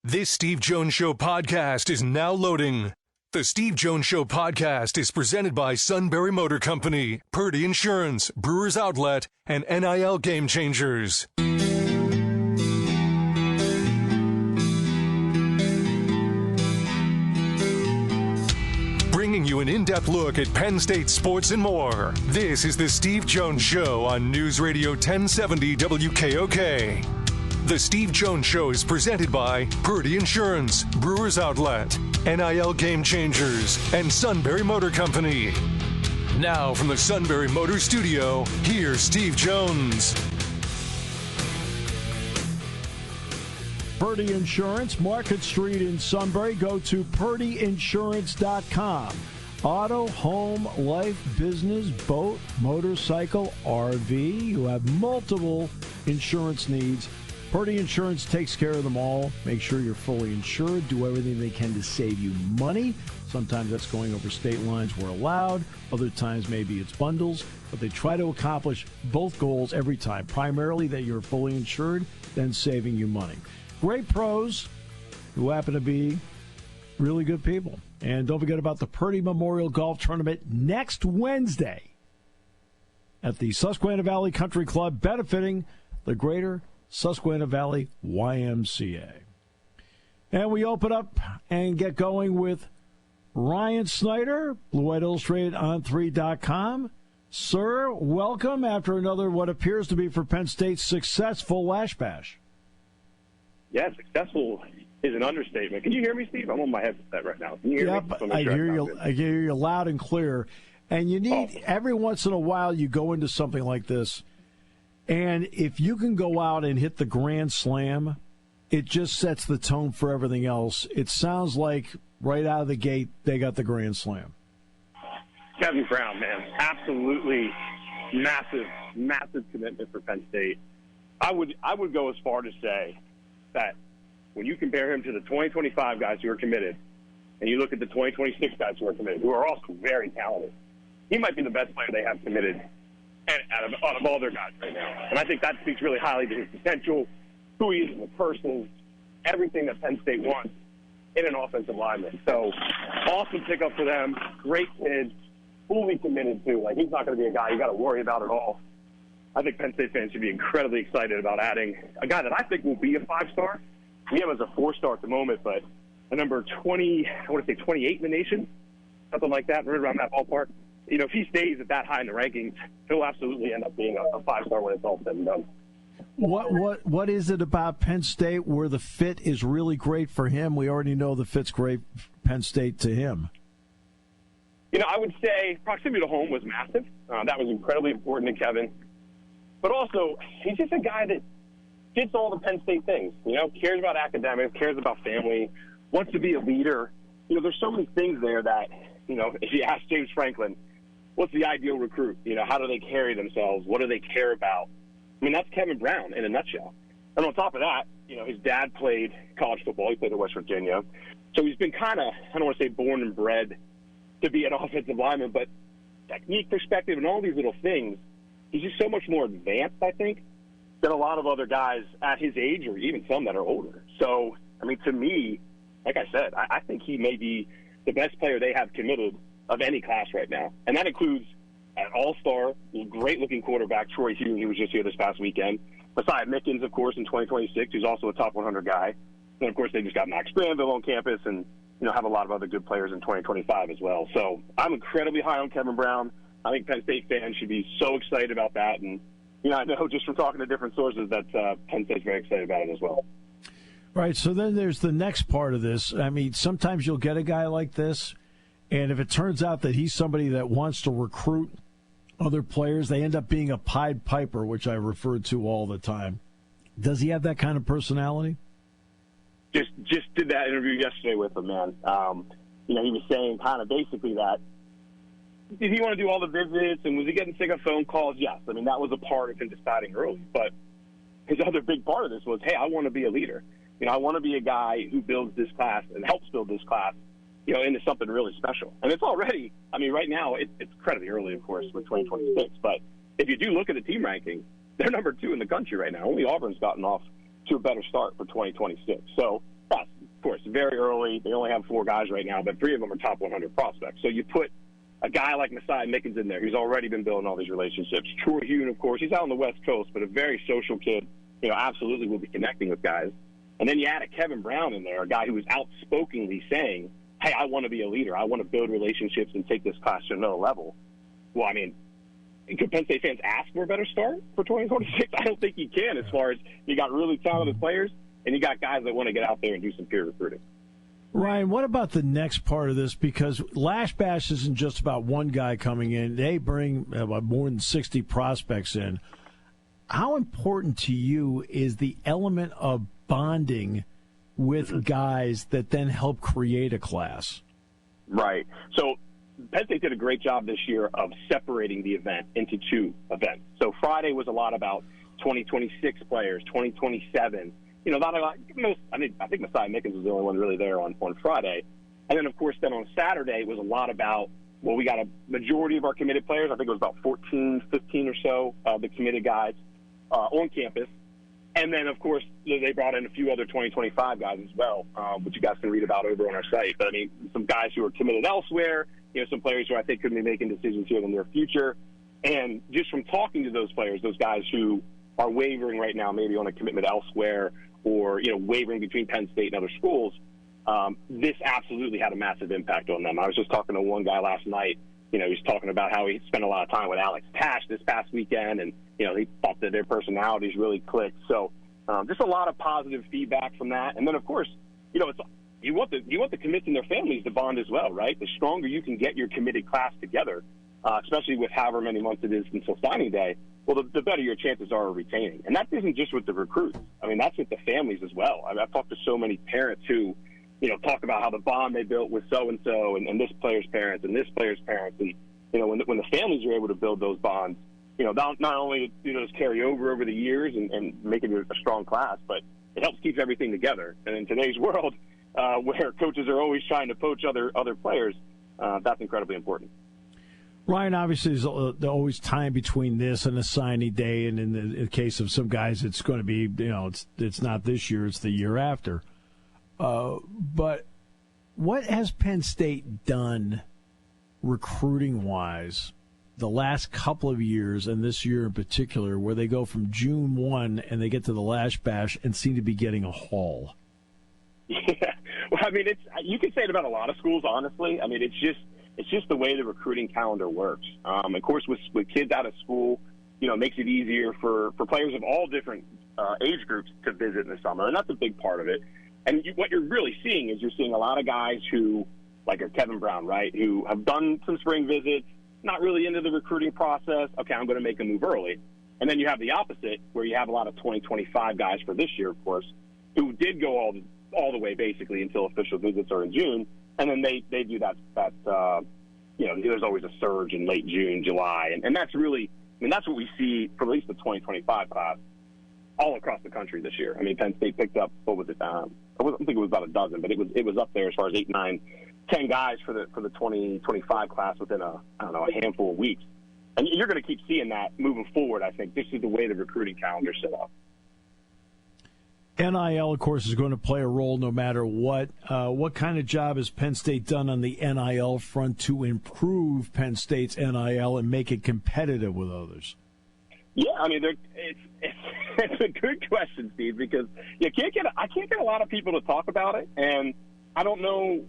This Steve Jones Show podcast is now loading. The Steve Jones Show podcast is presented by Sunbury Motor Company, Purdy Insurance, Brewers Outlet, and NIL Game Changers. Bringing you an in-depth look at Penn State sports and more. This is the Steve Jones Show on News Radio 1070 WKOK. The Steve Jones Show is presented by Purdy Insurance, Brewers Outlet, NIL Game Changers, and Sunbury Motor Company. Now from the Sunbury Motor Studio, here's Steve Jones. Purdy Insurance, Market Street in Sunbury. Go to purdyinsurance.com. Auto, home, life, business, boat, motorcycle, RV. You have multiple insurance needs. Purdy Insurance takes care of them all. Make sure you're fully insured. Do everything they can to save you money. Sometimes that's going over state lines where allowed. Other times maybe it's bundles. But they try to accomplish both goals every time. Primarily that you're fully insured, then saving you money. Great pros who happen to be really good people. And don't forget about the Purdy Memorial Golf Tournament next Wednesday at the Susquehanna Valley Country Club, benefiting the Greater Susquehanna Valley YMCA. And we open up and get going with Ryan Snyder, Blue White Illustrated on 3.com. Sir, welcome after another what appears to be for Penn State successful Lasch Bash. Yeah, successful is an understatement. Can you hear me, Steve? I'm on my headset right now. Can you hear me? I hear you. I hear you loud and clear. And you need every once in a while you go into something like this. And if you can go out and hit the grand slam, it just sets the tone for everything else. It sounds like right out of the gate, they got the grand slam. Kevin Brown, man, absolutely massive commitment for Penn State. I would go as far to say that when you compare him to the 2025 guys who are committed, and you look at the 2026 guys who are committed, who are also very talented, he might be the best player they have committed out of all their guys right now. And I think that speaks really highly to his potential, who he is as a person, everything that Penn State wants in an offensive lineman. So awesome pickup for them. Great kid, fully committed to. Like, he's not going to be a guy you got to worry about at all. I think Penn State fans should be incredibly excited about adding a guy that I think will be a 5-star. We have him as a 4-star at the moment, but a number 28 in the nation, something like that, right around that ballpark. You know, if he stays at that high in the rankings, he'll absolutely end up being a 5-star when it's all said and done. What is it about Penn State where the fit is really great for him? We already know the fit's great, Penn State to him. You know, I would say proximity to home was massive. That was incredibly important to Kevin. But also, he's just a guy that fits all the Penn State things. You know, cares about academics, cares about family, wants to be a leader. You know, there's so many things there that, you know, if you ask James Franklin, what's the ideal recruit? You know, how do they carry themselves? What do they care about? I mean, that's Kevin Brown in a nutshell. And on top of that, you know, his dad played college football. He played at West Virginia. So he's been kind of, I don't want to say born and bred to be an offensive lineman, but technique perspective and all these little things, he's just so much more advanced, I think, than a lot of other guys at his age or even some that are older. So, I mean, to me, like I said, I think he may be the best player they have committed of any class right now. And that includes an all-star, great-looking quarterback, Troy Hugh, who was just here this past weekend. Messiah Mickens, of course, in 2026, who's also a top 100 guy. And, of course, they just got Max Granville on campus and, you know, have a lot of other good players in 2025 as well. So I'm incredibly high on Kevin Brown. I think Penn State fans should be so excited about that. And, you know, I know just from talking to different sources that Penn State's very excited about it as well. Right, so then there's the next part of this. I mean, sometimes you'll get a guy like this, and if it turns out that he's somebody that wants to recruit other players, they end up being a Pied Piper, which I refer to all the time. Does he have that kind of personality? Just did that interview yesterday with him, man. You know, he was saying kind of basically that, did he want to do all the visits, and was he getting sick of phone calls? Yes. I mean, that was a part of him deciding early. But his other big part of this was, hey, I want to be a leader. You know, I want to be a guy who builds this class and helps build this class, you know, into something really special. And it's already, I mean, right now, it's incredibly early, of course, with 2026. But if you do look at the team ranking, they're number 2 in the country right now. Only Auburn's gotten off to a better start for 2026. So, yes, very early. They only have 4 guys right now, but 3 of them are top 100 prospects. So you put a guy like Messiah Mickens in there, who's already been building all these relationships. Troy Hune, of course, he's out on the West Coast, but a very social kid, absolutely will be connecting with guys. And then you add a Kevin Brown in there, a guy who is outspokenly saying, hey, I want to be a leader. I want to build relationships and take this class to another level. Well, I mean, could Penn State fans ask for a better start for 2026? I don't think you can, as far as you got really talented players and you got guys that want to get out there and do some peer recruiting. Ryan, what about the next part of this? Because Lasch Bash isn't just about one guy coming in. They bring more than 60 prospects in. How important to you is the element of bonding with guys that then help create a class? Right. So Penn State did a great job this year of separating the event into 2 events. So Friday was a lot about 2026 players, 2027. Not a lot. I think Messiah Mickens was the only one really there on Friday. And then, of course, on Saturday, it was a lot about, well, we got a majority of our committed players. I think it was about 14, 15 or so of the committed guys on campus. And then, of course, they brought in a few other 2025 guys as well, which you guys can read about over on our site. But, I mean, some guys who are committed elsewhere, some players who I think could be making decisions here in the near future. And just from talking to those players, those guys who are wavering right now, maybe on a commitment elsewhere, or, wavering between Penn State and other schools, this absolutely had a massive impact on them. I was just talking to one guy last night. He was talking about how he spent a lot of time with Alex Tash this past weekend, and, he thought that their personalities really clicked. So just a lot of positive feedback from that. And then, of course, it's you want the commits and their families to bond as well, right? The stronger you can get your committed class together, especially with however many months it is until signing day, well, the better your chances are of retaining. And that isn't just with the recruits. I mean, that's with the families as well. I mean, I've talked to so many parents who, talk about how the bond they built with so-and-so and this player's parents and this player's parents. And, when the families are able to build those bonds, not only does carry over the years and make it a strong class, but it helps keep everything together. And in today's world, where coaches are always trying to poach other players, that's incredibly important. Ryan, obviously, there's always time between this and the signing day, and in the case of some guys, it's going to be, it's not this year, it's the year after. But what has Penn State done recruiting-wise the last couple of years, and this year in particular, where they go from June 1 and they get to the Lasch Bash and seem to be getting a haul? Yeah, well, I mean, you can say it about a lot of schools, honestly. I mean, it's just the way the recruiting calendar works. Of course, with kids out of school, it makes it easier for players of all different age groups to visit in the summer, and that's a big part of it. And what you're really seeing is you're seeing a lot of guys who, like a Kevin Brown, right, who have done some spring visits, not really into the recruiting process. Okay, I'm going to make a move early. And then you have the opposite, where you have a lot of 2025 guys for this year, of course, who did go all the way basically until official visits are in June. And then they do that there's always a surge in late June, July. And that's really, that's what we see for at least the 2025 class all across the country this year. I mean, Penn State picked up, what was it? I don't think it was about a dozen, but it was up there as far as 8, 9, 10 guys for the 2025 class within a handful of weeks. And you're going to keep seeing that moving forward, I think. This is the way the recruiting calendar's set up. NIL, of course, is going to play a role no matter what. What kind of job has Penn State done on the NIL front to improve Penn State's NIL and make it competitive with others? Yeah, I mean, it's a good question, Steve, because I can't get a lot of people to talk about it, and I don't know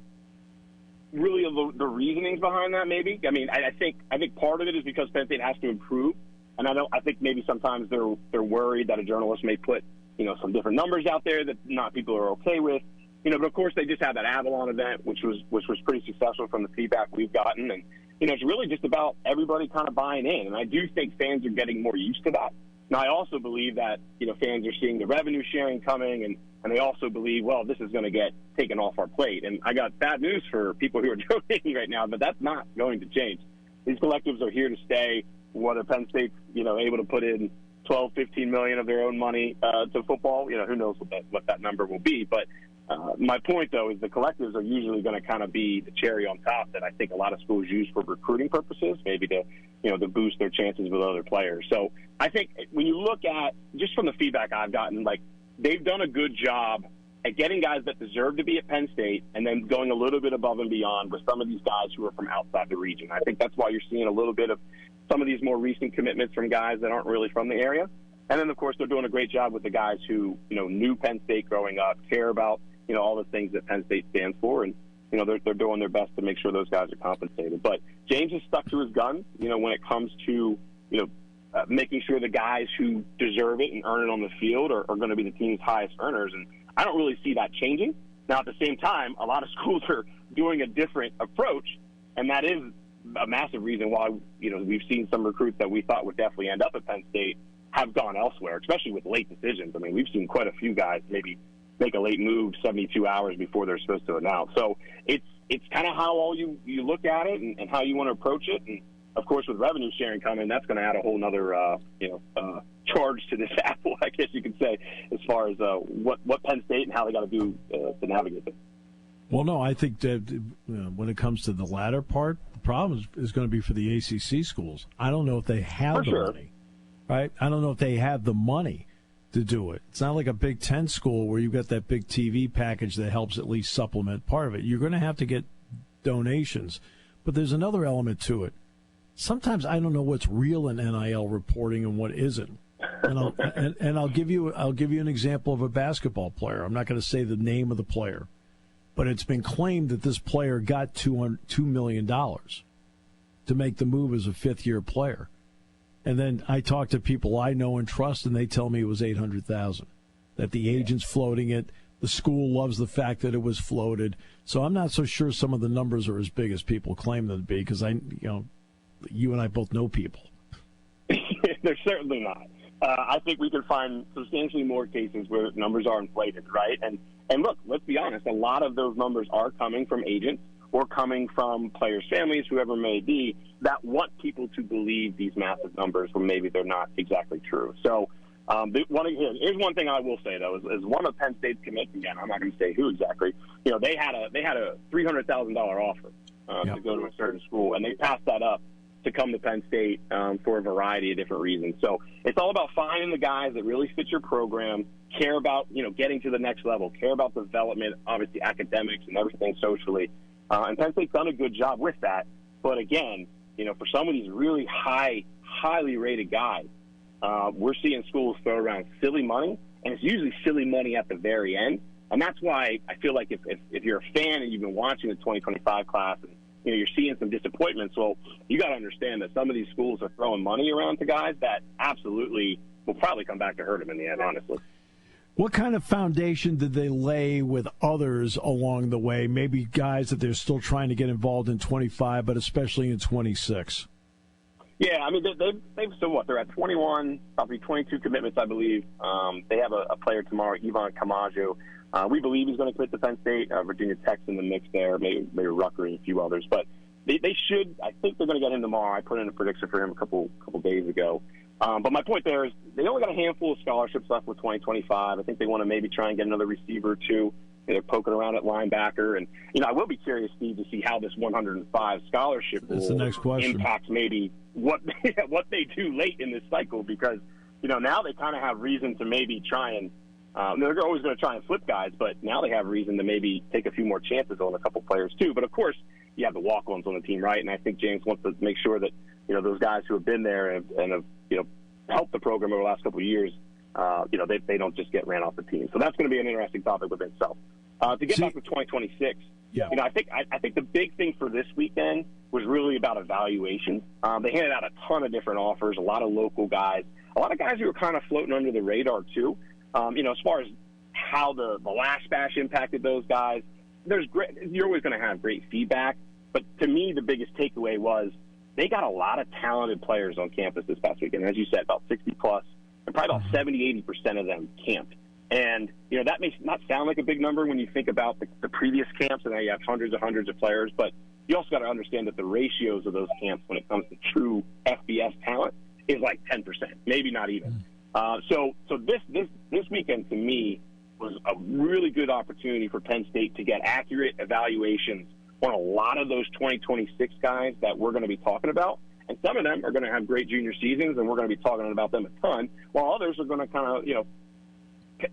really the reasonings behind that. Maybe I think part of it is because Penn State has to improve, and I think maybe sometimes they're worried that a journalist may put some different numbers out there that not people are okay with. But of course they just had that Avalon event, which was pretty successful from the feedback we've gotten, and it's really just about everybody kind of buying in. And I do think fans are getting more used to that. Now, I also believe that, fans are seeing the revenue sharing coming, and they also believe, well, this is going to get taken off our plate. And I got bad news for people who are donating right now, but that's not going to change. These collectives are here to stay, whether Penn State's, able to put in 12, 15 million of their own money to football. Who knows what that number will be. But my point, though, is the collectives are usually going to kind of be the cherry on top that I think a lot of schools use for recruiting purposes, maybe to boost their chances with other players. So I think when you look at, just from the feedback I've gotten, like, they've done a good job at getting guys that deserve to be at Penn State and then going a little bit above and beyond with some of these guys who are from outside the region. I think that's why you're seeing a little bit of some of these more recent commitments from guys that aren't really from the area. And then, of course, they're doing a great job with the guys who, knew Penn State growing up, care about, all the things that Penn State stands for. And, they're doing their best to make sure those guys are compensated. But James has stuck to his guns, when it comes to, making sure the guys who deserve it and earn it on the field are going to be the team's highest earners. And I don't really see that changing. Now, at the same time, a lot of schools are doing a different approach, and that is a massive reason why, we've seen some recruits that we thought would definitely end up at Penn State have gone elsewhere, especially with late decisions. I mean, we've seen quite a few guys maybe make a late move 72 hours before they're supposed to announce. So it's kind of how all you look at it and how you want to approach it. And, of course, with revenue sharing coming, that's going to add a whole nother, charge to this apple, I guess you could say, as far as what Penn State and how they got to do to navigate it. Well, no, I think that when it comes to the latter part, the problem is going to be for the ACC schools. I don't know if they have money, right? I don't know if they have the money to do it. It's not like a Big Ten school where you've got that big TV package that helps at least supplement part of it. You're going to have to get donations. But there's another element to it. Sometimes I don't know what's real in NIL reporting and what isn't. And I'll give you an example of a basketball player. I'm not going to say the name of the player, but it's been claimed that this player got $2 million to make the move as a fifth-year player. And then I talk to people I know and trust, and they tell me it was $800,000, that the agent's floating it. The school loves the fact that it was floated. So I'm not so sure some of the numbers are as big as people claim them to be, because you and I both know people. They're certainly not. I think we can find substantially more cases where numbers are inflated, right? And look, let's be honest, a lot of those numbers are coming from agents or coming from players' families, whoever may be, that want people to believe these massive numbers when maybe they're not exactly true. So here's one thing I will say, though, is one of Penn State's commits, again, I'm not going to say who exactly, they had a $300,000 offer to go to a certain school, and they passed that up to come to Penn State for a variety of different reasons. So it's all about finding the guys that really fit your program, care about, getting to the next level, care about development, obviously academics and everything socially. And Penn State's done a good job with that. But again, for some of these really highly rated guys, we're seeing schools throw around silly money, and it's usually silly money at the very end. And that's why I feel like if you're a fan and you've been watching the 2025 class and you're seeing some disappointments, well, you got to understand that some of these schools are throwing money around to guys that absolutely will probably come back to hurt them in the end, honestly. What kind of foundation did they lay with others along the way? Maybe guys that they're still trying to get involved in 25, but especially in 26. Yeah, I mean, they've still what? They're at 21, probably 22 commitments, I believe. They have a player tomorrow, Ivan Camajo. We believe he's going to commit to Penn State. Virginia Tech's in the mix there, maybe Rutgers and a few others. But they should. I think they're going to get him tomorrow. I put in a prediction for him a couple days ago. But my point there is they only got a handful of scholarships left with 2025. I think they want to maybe try and get another receiver or two. They're poking around at linebacker. And, I will be curious, Steve, to see how this 105 scholarship rule impacts maybe what they do late in this cycle, because, now they kind of have reason to maybe try and they're always going to try and flip guys, but now they have reason to maybe take a few more chances on a couple players too. But, of course, you have the walk-ons on the team, right? And I think James wants to make sure that, those guys who have been there and have helped the program over the last couple of years, they don't just get ran off the team. So that's going to be an interesting topic within itself. To get back to 2026, I think the big thing for this weekend was really about evaluation. They handed out a ton of different offers, a lot of local guys, a lot of guys who were kind of floating under the radar too. As far as how the Lasch Bash impacted those guys, you're always going to have great feedback. But to me, the biggest takeaway was they got a lot of talented players on campus this past weekend. As you said, about 60-plus, and probably about 70-80% of them camped. And, that may not sound like a big number when you think about the previous camps, and now you have hundreds of players. But you also got to understand that the ratios of those camps when it comes to true FBS talent is like 10%, maybe not even. So this weekend, to me, was a really good opportunity for Penn State to get accurate evaluations on a lot of those 2026 guys that we're going to be talking about. And some of them are going to have great junior seasons, and we're going to be talking about them a ton, while others are going to kind of,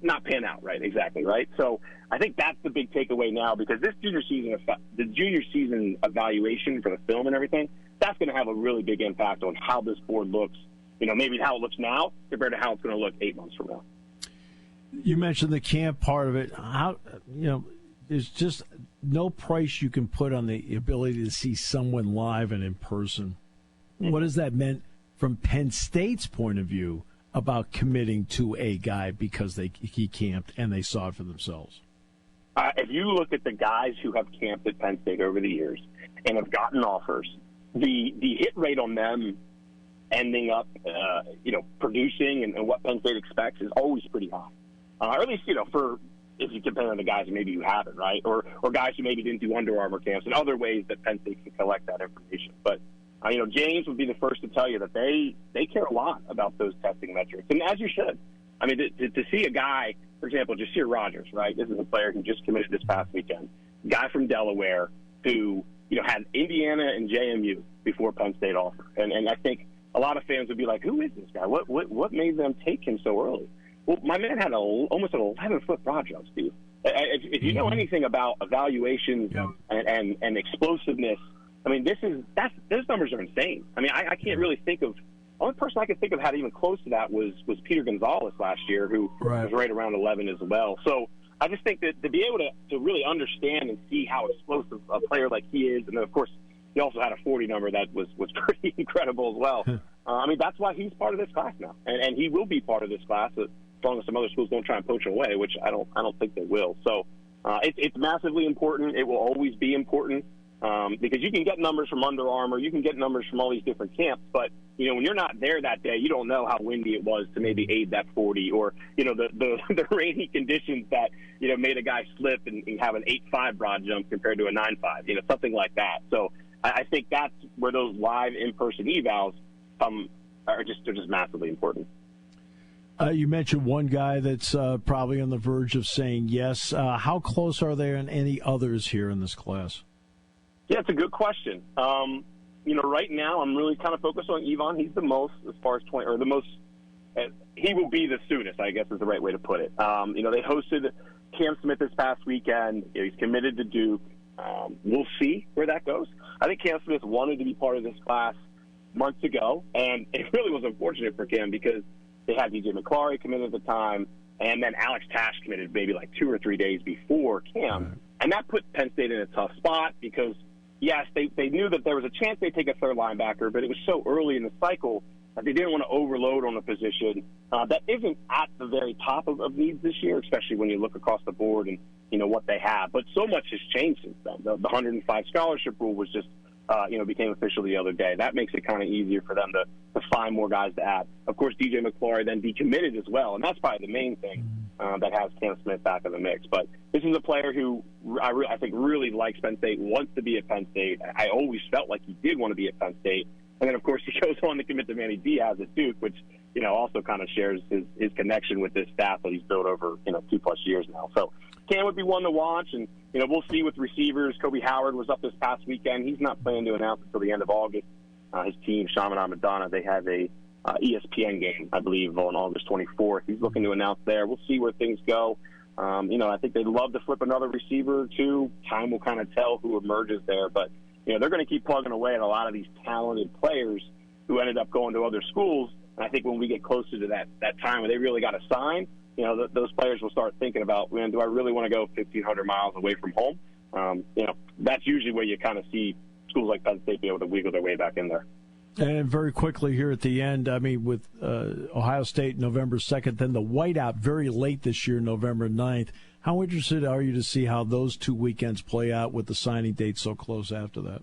not pan out, right? Exactly, right? So I think that's the big takeaway now, because this junior season evaluation for the film and everything, that's going to have a really big impact on how this board looks, maybe how it looks now compared to how it's going to look 8 months from now. You mentioned the camp part of it. There's just no price you can put on the ability to see someone live and in person. What has that meant from Penn State's point of view about committing to a guy because he camped and they saw it for themselves? If you look at the guys who have camped at Penn State over the years and have gotten offers, the hit rate on them ending up, producing and what Penn State expects is always pretty high. Or at least, if you compare the guys who maybe you haven't, right? Or guys who maybe didn't do Under Armour camps and other ways that Penn State can collect that information. But, James would be the first to tell you that they care a lot about those testing metrics, and as you should. I mean, to see a guy, for example, Jasir Rogers, right? This is a player who just committed this past weekend. Guy from Delaware who, had Indiana and JMU before Penn State offered. And I think a lot of fans would be like, who is this guy? What made them take him so early? Well, my man had almost an 11-foot broad jump, Steve. If you know anything about evaluation and explosiveness, I mean, those numbers are insane. I mean, I can't really think of – the only person I could think of had even close to that was Peter Gonzalez last year, who was right around 11 as well. So I just think that to be able to really understand and see how explosive a player like he is, and then, of course, he also had a 40 number that was pretty incredible as well. I mean, that's why he's part of this class now, and he will be part of this class as long as some other schools don't try and poach him away, which I don't think they will. So it's massively important. It will always be important because you can get numbers from Under Armour, you can get numbers from all these different camps, but when you're not there that day, you don't know how windy it was to maybe aid that 40, or the rainy conditions that made a guy slip and have an 8.5 broad jump compared to a 9.5, something like that. So I think that's where those live in-person evals are just massively important. You mentioned one guy that's probably on the verge of saying yes. How close are there and any others here in this class? Yeah, it's a good question. Right now I'm really kind of focused on Yvonne. He's the most, as far as 20, or the most, he will be the soonest, I guess is the right way to put it. They hosted Cam Smith this past weekend. He's committed to Duke. We'll see where that goes. I think Cam Smith wanted to be part of this class months ago, and it really was unfortunate for Cam because they had DJ McClary committed at the time, and then Alex Tash committed maybe like 2 or 3 days before Cam. And that put Penn State in a tough spot because, yes, they knew that there was a chance they'd take a third linebacker, but it was so early in the cycle that they didn't want to overload on a position that isn't at the very top of needs this year, especially when you look across the board and, what they have. But so much has changed since then. The 105 scholarship rule was just, became official the other day. That makes it kind of easier for them to find more guys to add. Of course, DJ McClary then decommitted as well, and that's probably the main thing that has Cam Smith back in the mix. But this is a player who I think really likes Penn State, wants to be at Penn State. I always felt like he did want to be at Penn State. And then, of course, he goes on to commit to Manny Diaz at Duke, which, also kind of shares his connection with this staff that he's built over, 2+ years now. So Cam would be one to watch, and, we'll see with receivers. Kobe Howard was up this past weekend. He's not planning to announce until the end of August. His team, Chaminade Madonna, they have a ESPN game, I believe, on August 24th. He's looking to announce there. We'll see where things go. I think they'd love to flip another receiver or two. Time will kind of tell who emerges there, but they're going to keep plugging away at a lot of these talented players who ended up going to other schools. And I think when we get closer to that time where they really got to sign, those players will start thinking about, man, do I really want to go 1,500 miles away from home? That's usually where you kind of see schools like Penn State be able to wiggle their way back in there. And very quickly here at the end, I mean, with Ohio State November 2nd, then the whiteout very late this year, November 9th. How interested are you to see how those 2 weekends play out with the signing date so close after that?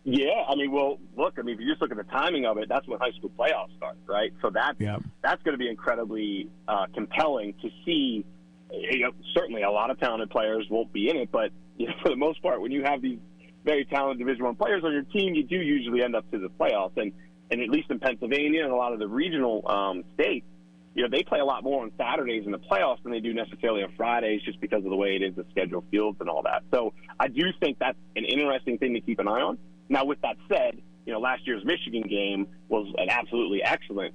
Yeah, I mean, well, look, if you just look at the timing of it, that's when high school playoffs start, right? So that's going to be incredibly compelling to see. Certainly a lot of talented players won't be in it, but for the most part, when you have these very talented Division I players on your team, you do usually end up to the playoffs. And at least in Pennsylvania and a lot of the regional states, they play a lot more on Saturdays in the playoffs than they do necessarily on Fridays just because of the way it is, the schedule fields and all that. So I do think that's an interesting thing to keep an eye on. Now, with that said, last year's Michigan game was an absolutely excellent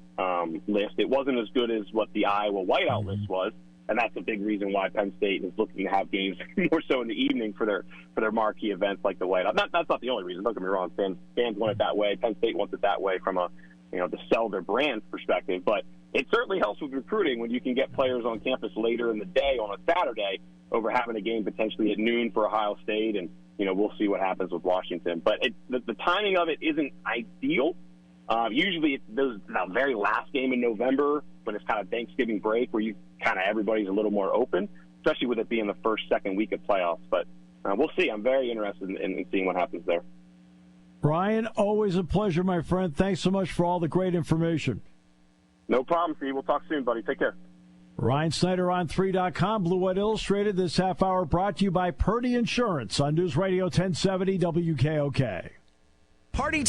list. It wasn't as good as what the Iowa whiteout list was, And that's a big reason why Penn State is looking to have games more so in the evening for their marquee events like the Whiteout. That's not the only reason. Don't get me wrong. Fans want it that way. Penn State wants it that way from a to sell their brand perspective. But it certainly helps with recruiting when you can get players on campus later in the day on a Saturday over having a game potentially at noon for Ohio State. And we'll see what happens with Washington. But the timing of it isn't ideal. Usually it's the very last game in November when it's kind of Thanksgiving break where everybody's a little more open, especially with it being the first, second week of playoffs. But we'll see. I'm very interested in seeing what happens there. Ryan, always a pleasure, my friend. Thanks so much for all the great information. No problem, Steve. We'll talk soon, buddy. Take care. Ryan Snyder on 3.com. Blue White Illustrated. This half hour brought to you by Purdy Insurance on News Radio 1070 WKOK. Party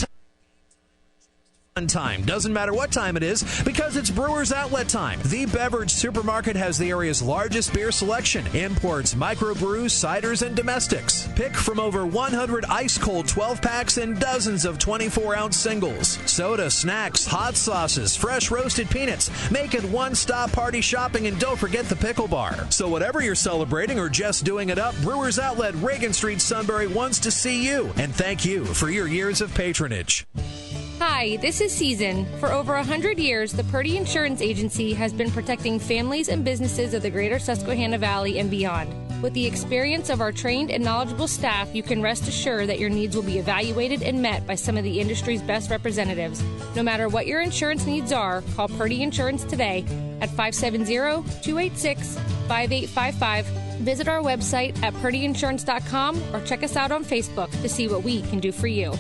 time. Doesn't matter what time it is because it's Brewers Outlet time. The beverage supermarket has the area's largest beer selection, imports, microbrews, ciders, and domestics. Pick from over 100 ice-cold 12-packs and dozens of 24-ounce singles. Soda, snacks, hot sauces, fresh roasted peanuts. Make it one-stop party shopping, and don't forget the pickle bar. So whatever you're celebrating or just doing it up, Brewers Outlet, Reagan Street, Sunbury wants to see you. And thank you for your years of patronage. Hi, this is Season. For over 100 years, the Purdy Insurance Agency has been protecting families and businesses of the greater Susquehanna Valley and beyond. With the experience of our trained and knowledgeable staff, you can rest assured that your needs will be evaluated and met by some of the industry's best representatives. No matter what your insurance needs are, call Purdy Insurance today at 570-286-5855. Visit our website at purdyinsurance.com or check us out on Facebook to see what we can do for you.